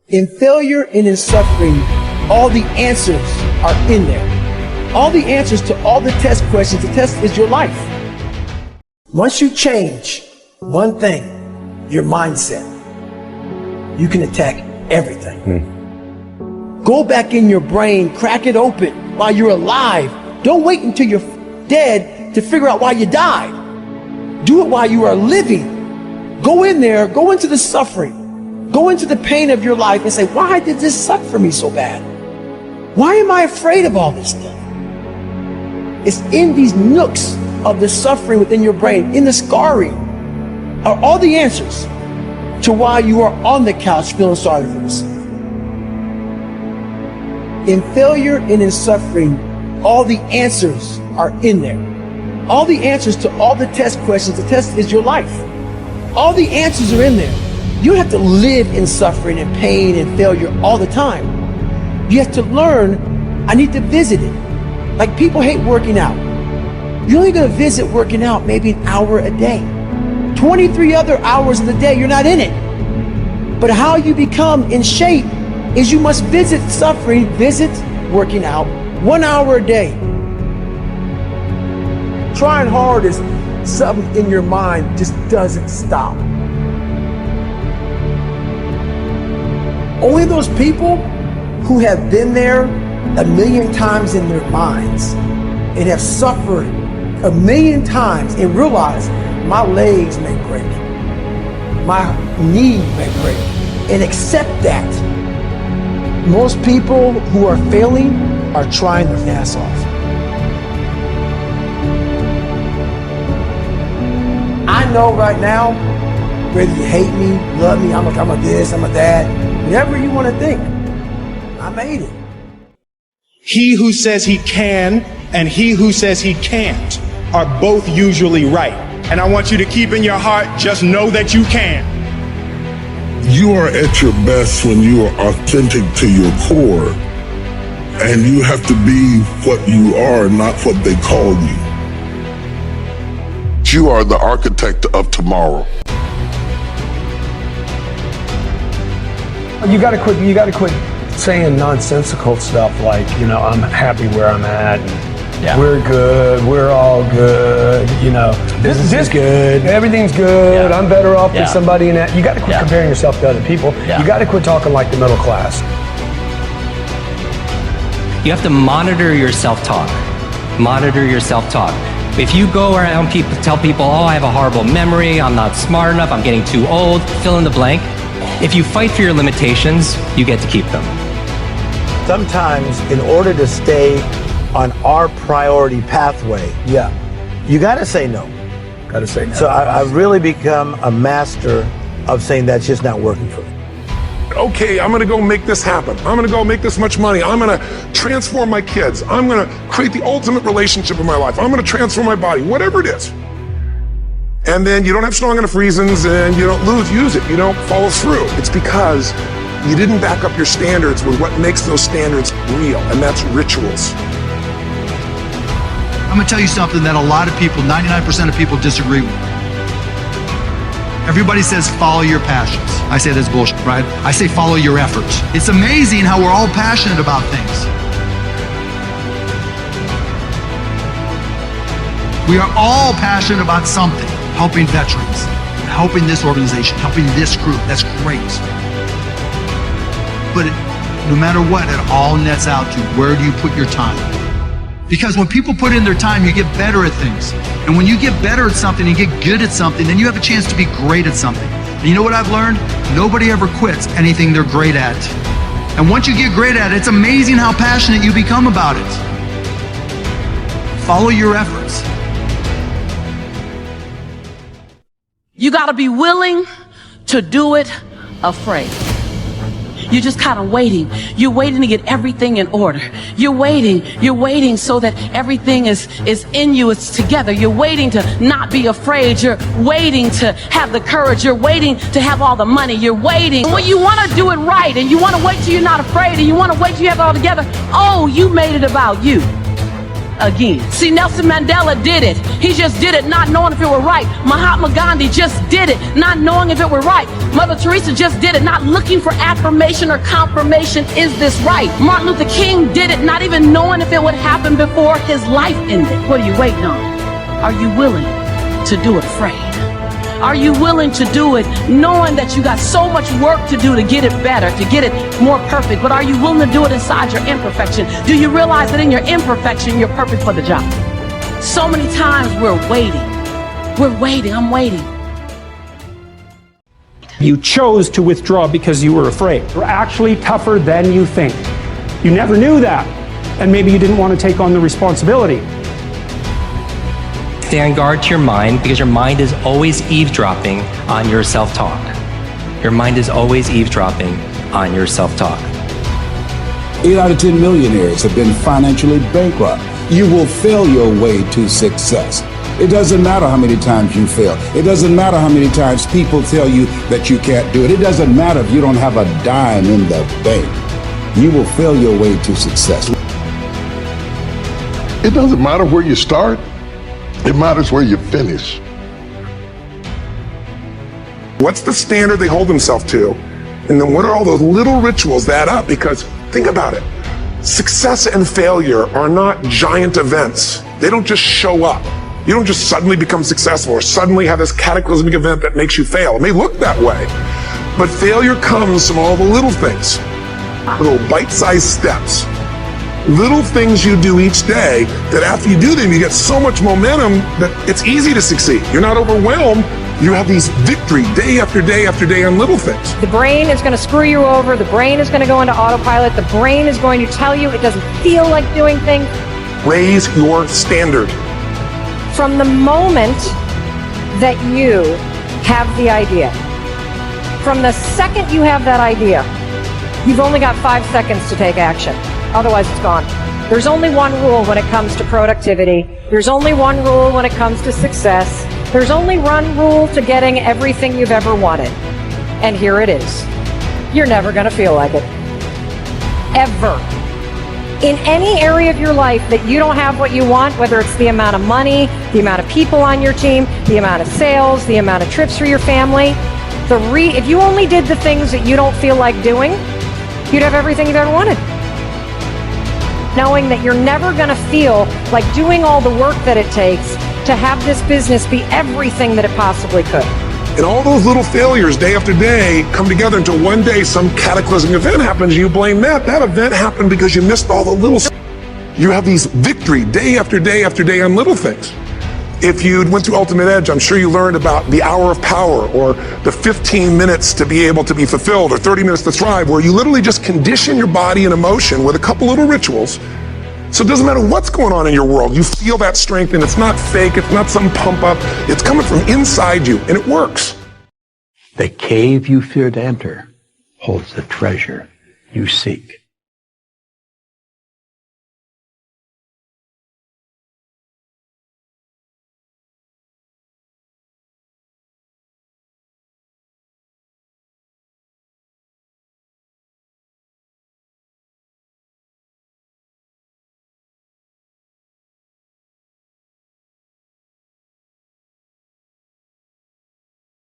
In failure and in suffering, all the answers are in there. All the answers to all the test questions. The test is your life. Once you change one thing, your mindset, you can attack everything. Go back in your brain, crack it open while you're alive. Don't wait until you're dead to figure out why you died. Do it while you are living. Go in there, go into the suffering. Go into the pain of your life and say, why did this suck for me so bad? Why am I afraid of all this stuff? It's in these nooks of the suffering within your brain, in the scarring, are all the answers to why you are on the couch feeling sorry for yourself. In failure and in suffering, all the answers are in there. All the answers to all the test questions. The test is your life. All the answers are in there. You don't have to live in suffering and pain and failure all the time. You have to learn, I need to visit it. Like people hate working out. You're only going to visit working out maybe an hour a day. 23 other hours of the day, you're not in it. But how you become in shape is you must visit suffering, visit working out 1 hour a day. Trying hard is something in your mind just doesn't stop. Only those people who have been there 1,000,000 times in their minds and have suffered 1,000,000 times and realize my legs may break, my knee may break, and accept that. Most people who are failing are trying their ass off. I know right now, whether you hate me, love me, I'm a this, I'm a that, whatever you want to think, I made it. He who says he can and he who says he can't are both usually right. And I want you to keep in your heart, just know that you can. You are at your best when you are authentic to your core. And you have to be what you are, not what they call you. You are the architect of tomorrow. You gotta quit saying nonsensical stuff like, I'm happy where I'm at, and we're good, we're all good, business is good, everything's good, I'm better off than somebody in that. You gotta quit comparing yourself to other people. You gotta quit talking like the middle class. You have to monitor your self-talk. Monitor your self-talk. If you go around tell people, oh, I have a horrible memory, I'm not smart enough, I'm getting too old, fill in the blank. If you fight for your limitations, you get to keep them. Sometimes, in order to stay on our priority pathway, you gotta say no. Gotta say no. So I've really become a master of saying that's just not working for me. Okay, I'm gonna go make this happen. I'm gonna go make this much money. I'm gonna transform my kids. I'm gonna create the ultimate relationship in my life. I'm gonna transform my body, whatever it is. And then you don't have strong enough reasons and you don't use it. You don't follow through. It's because you didn't back up your standards with what makes those standards real, and that's rituals. I'm gonna tell you something that a lot of people, 99% of people disagree with. Everybody says follow your passions. I say that's bullshit, right? I say follow your efforts. It's amazing how we're all passionate about things. We are all passionate about something. Helping veterans, helping this organization, helping this group, that's great. But no matter what, it all nets out to where do you put your time? Because when people put in their time, you get better at things. And when you get better at something and get good at something, then you have a chance to be great at something. And you know what I've learned? Nobody ever quits anything they're great at. And once you get great at it, it's amazing how passionate you become about it. Follow your efforts. You got to be willing to do it afraid. You're just kind of waiting. You're waiting to get everything in order. You're waiting so that everything is in you, it's together. You're waiting to not be afraid. You're waiting to have the courage. You're waiting to have all the money. You're waiting. When you want to do it right and you want to wait till you're not afraid and you want to wait till you have it all together, oh, you made it about you. again. See, Nelson Mandela did it. He just did it not knowing if it were right. Mahatma Gandhi just did it not knowing if it were right. Mother Teresa just did it not looking for affirmation or confirmation. Is this right? Martin Luther King did it not even knowing if it would happen before his life ended. What are you waiting on? Are you willing to do it afraid? Are you willing to do it knowing that you got so much work to do to get it better, to get it more perfect? But are you willing to do it inside your imperfection? Do you realize that in your imperfection, you're perfect for the job? So many times we're waiting. We're waiting. I'm waiting. You chose to withdraw because you were afraid. You're actually tougher than you think. You never knew that. And maybe you didn't want to take on the responsibility. Stay on guard to your mind, because your mind is always eavesdropping on your self-talk. Your mind is always eavesdropping on your self-talk. 8 out of 10 millionaires have been financially bankrupt. You will fail your way to success. It doesn't matter how many times you fail. It doesn't matter how many times people tell you that you can't do it. It doesn't matter if you don't have a dime in the bank. You will fail your way to success. It doesn't matter where you start. It matters where you finish. What's the standard they hold themselves to? And then what are all those little rituals that add up? Because think about it. Success and failure are not giant events. They don't just show up. You don't just suddenly become successful or suddenly have this cataclysmic event that makes you fail. It may look that way, but failure comes from all the little things, little bite-sized steps. Little things you do each day that after you do them, you get so much momentum that it's easy to succeed. You're not overwhelmed. You have these victory day after day after day on little things. The brain is going to screw you over. The brain is going to go into autopilot. The brain is going to tell you it doesn't feel like doing things. Raise your standard. From the moment that you have the idea, from the second you have that idea, you've only got 5 seconds to take action. Otherwise, it's gone. There's only one rule when it comes to productivity. There's only one rule when it comes to success. There's only one rule to getting everything you've ever wanted. And here it is. You're never going to feel like it. Ever. In any area of your life that you don't have what you want, whether it's the amount of money, the amount of people on your team, the amount of sales, the amount of trips for your family, if you only did the things that you don't feel like doing, you'd have everything you've ever wanted. Knowing that you're never going to feel like doing all the work that it takes to have this business be everything that it possibly could. And all those little failures day after day come together until one day some cataclysmic event happens and you blame that. That event happened because you missed all the little. You have these victory day after day after day on little things. If you went through Ultimate Edge, I'm sure you learned about the hour of power or the 15 minutes to be able to be fulfilled or 30 minutes to thrive, where you literally just condition your body and emotion with a couple little rituals. So it doesn't matter what's going on in your world. You feel that strength, and it's not fake. It's not some pump up. It's coming from inside you, and it works. The cave you fear to enter holds the treasure you seek.